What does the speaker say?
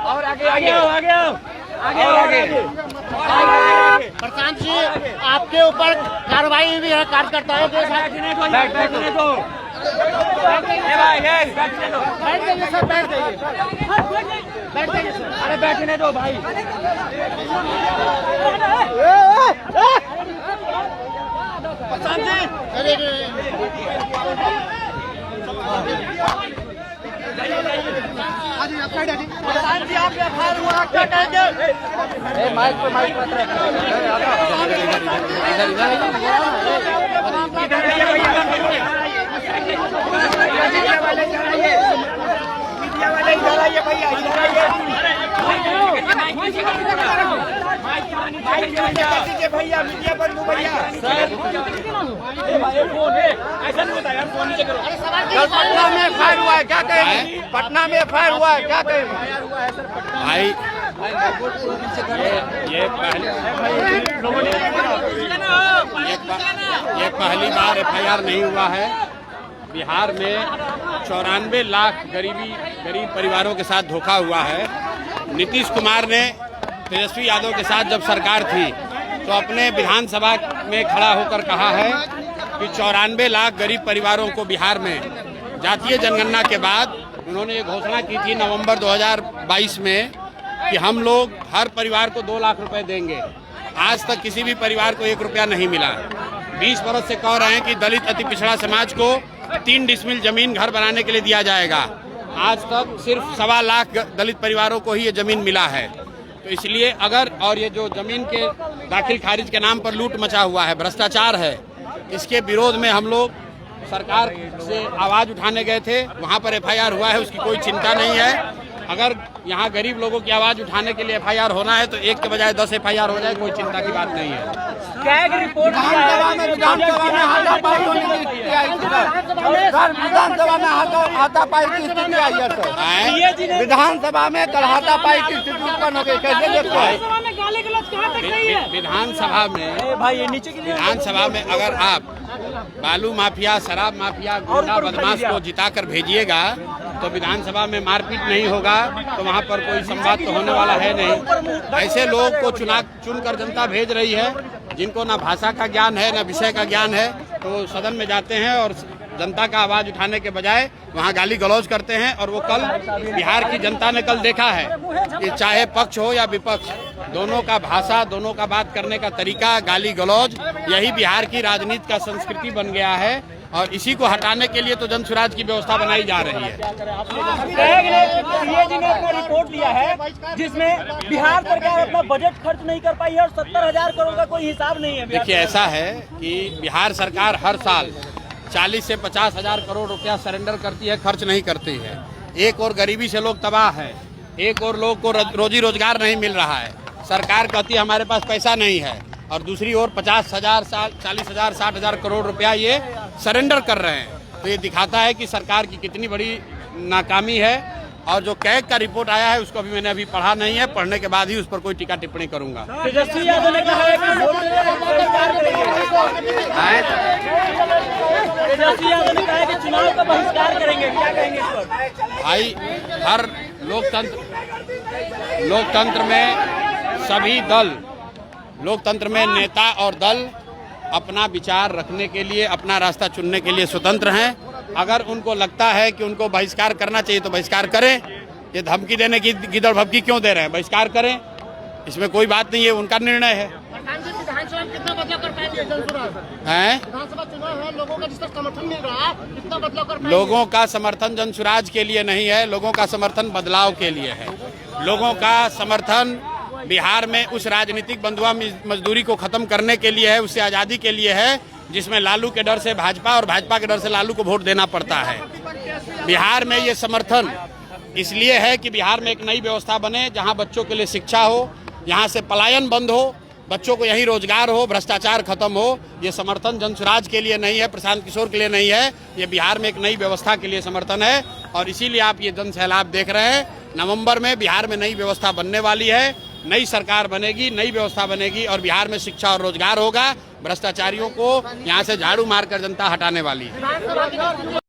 और आगे। प्रशांत जी, आपके ऊपर कार्रवाई भी है कार्यकर्ताओं के साथ। बैठने दो बैठ जाइए सर, बैठ जाइए सर। अरे बैठने दो भाई। प्रशांत जी, अरे प्रशांत जी, आप एफआईआर हुआ क्या कहेंगे? माइक पे भैया मीडिया बंद भैया। ऐसा नहीं होता यार, फोन नीचे करो। कल पटना में एफआईआर हुआ है, क्या कहेंगे? पटना में एफआईआर हुआ है, क्या कहेंगे? भाई ये पहली बार एफआईआर नहीं हुआ है। बिहार में 94 लाख गरीब परिवारों के साथ धोखा हुआ है। नीतीश कुमार ने तेजस्वी यादव के साथ जब सरकार थी तो अपने विधानसभा में खड़ा होकर कहा है कि 94 लाख गरीब परिवारों को बिहार में जातीय जनगणना के बाद उन्होंने ये घोषणा की थी नवंबर 2022 में कि हम लोग हर परिवार को 2 लाख रुपए देंगे। आज तक किसी भी परिवार को 1 रुपया नहीं मिला। 20 वर्ष से कह रहे हैं कि दलित अति पिछड़ा समाज को 3 डिसमिल जमीन घर बनाने के लिए दिया जाएगा। आज तक सिर्फ 1.25 लाख दलित परिवारों को ही ये जमीन मिला है। तो इसलिए और ये जो जमीन के दाखिल खारिज के नाम पर लूट मचा हुआ है, भ्रष्टाचार है, इसके विरोध में हम लोग सरकार से आवाज उठाने गए थे। वहाँ पर एफआईआर हुआ है, उसकी कोई चिंता नहीं है। अगर यहाँ गरीब लोगों की आवाज उठाने के लिए एफआईआर होना है तो 1 के बजाय 10 एफआईआर हो जाए, कोई चिंता की बात नहीं है। विधानसभा में हाथापाई की स्थिति आई है सर। विधानसभा में कल हाथापाई की स्थिति उत्पन्न हो गई, कैसे देखते हैं? विधानसभा में अगर आप बालू माफिया, शराब माफिया, गुंडा बदमाश को जिताकर भेजिएगा तो विधानसभा में मारपीट नहीं होगा, तो वहाँ पर कोई संवाद तो होने वाला है नहीं। ऐसे लोग को चुनकर जनता भेज रही है जिनको ना भाषा का ज्ञान है, ना विषय का ज्ञान है, तो सदन में जाते हैं और जनता का आवाज उठाने के बजाय वहाँ गाली गलौज करते हैं। और वो कल बिहार की जनता ने कल देखा है कि चाहे पक्ष हो या विपक्ष, दोनों का भाषा, दोनों का बात करने का तरीका, गाली गलौज, यही बिहार की राजनीति का संस्कृति बन गया है। और इसी को हटाने के लिए तो जन सुराज की व्यवस्था बनाई जा रही है। सीएजी ने अपना रिपोर्ट दिया है जिसमें बिहार सरकार अपना बजट खर्च नहीं कर पाई है और 70,000 करोड़ का कोई हिसाब नहीं है। देखिए, ऐसा है कि बिहार सरकार हर साल 40 से 50,000 करोड़ रुपया सरेंडर करती है, खर्च नहीं करती है। एक और गरीबी से लोग तबाह है, एक और लोग को रोजी रोजगार नहीं मिल रहा है। सरकार कहती है हमारे पास पैसा नहीं है, और दूसरी ओर 50,000, 40,000, 60,000 करोड़ रुपया ये सरेंडर कर रहे हैं। तो ये दिखाता है कि सरकार की कितनी बड़ी नाकामी है। और जो कैग का रिपोर्ट आया है उसको मैंने अभी पढ़ा नहीं है, पढ़ने के बाद ही उस पर कोई टीका टिप्पणी करूंगा। तेजस्वी यादव ने कहा है कि चुनाव का बहिष्कार करेंगे, क्या कहेंगे इस पर? भाई, हर लोकतंत्र में सभी दल, लोकतंत्र में नेता और दल अपना विचार रखने के लिए, अपना रास्ता चुनने के लिए स्वतंत्र हैं। अगर उनको लगता है कि उनको बहिष्कार करना चाहिए तो बहिष्कार करें। ये धमकी देने की गिदड़ भभकी क्यों दे रहे हैं? बहिष्कार करें, इसमें कोई बात नहीं है, उनका निर्णय है। विधानसभा में कितना बदलाव कर पाएंगे जनसुराज? हैं? विधानसभा चुनाव है, लोगों का जिस तरह समर्थन मिल रहा है, कितना बदलाव कर पाएंगे? लोगों का समर्थन जनसुराज के लिए नहीं है, लोगों का समर्थन बदलाव के लिए है। लोगों का समर्थन बिहार में उस राजनीतिक बंधुआ मजदूरी को खत्म करने के लिए है, उससे आज़ादी के लिए है जिसमें लालू के डर से भाजपा और भाजपा के डर से लालू को वोट देना पड़ता है। बिहार में ये समर्थन इसलिए है कि बिहार में एक नई व्यवस्था बने जहां बच्चों के लिए शिक्षा हो, यहाँ से पलायन बंद हो, बच्चों को यहीं रोजगार हो, भ्रष्टाचार खत्म हो। ये समर्थन जनसुराज के लिए नहीं है, प्रशांत किशोर के लिए नहीं है, ये बिहार में एक नई व्यवस्था के लिए समर्थन है। और इसीलिए आप ये जन सैलाब देख रहे हैं। नवंबर में बिहार में नई व्यवस्था बनने वाली है नई सरकार बनेगी, नई व्यवस्था बनेगी और बिहार में शिक्षा और रोजगार होगा। भ्रष्टाचारियों को यहाँ से झाड़ू मारकर जनता हटाने वाली है।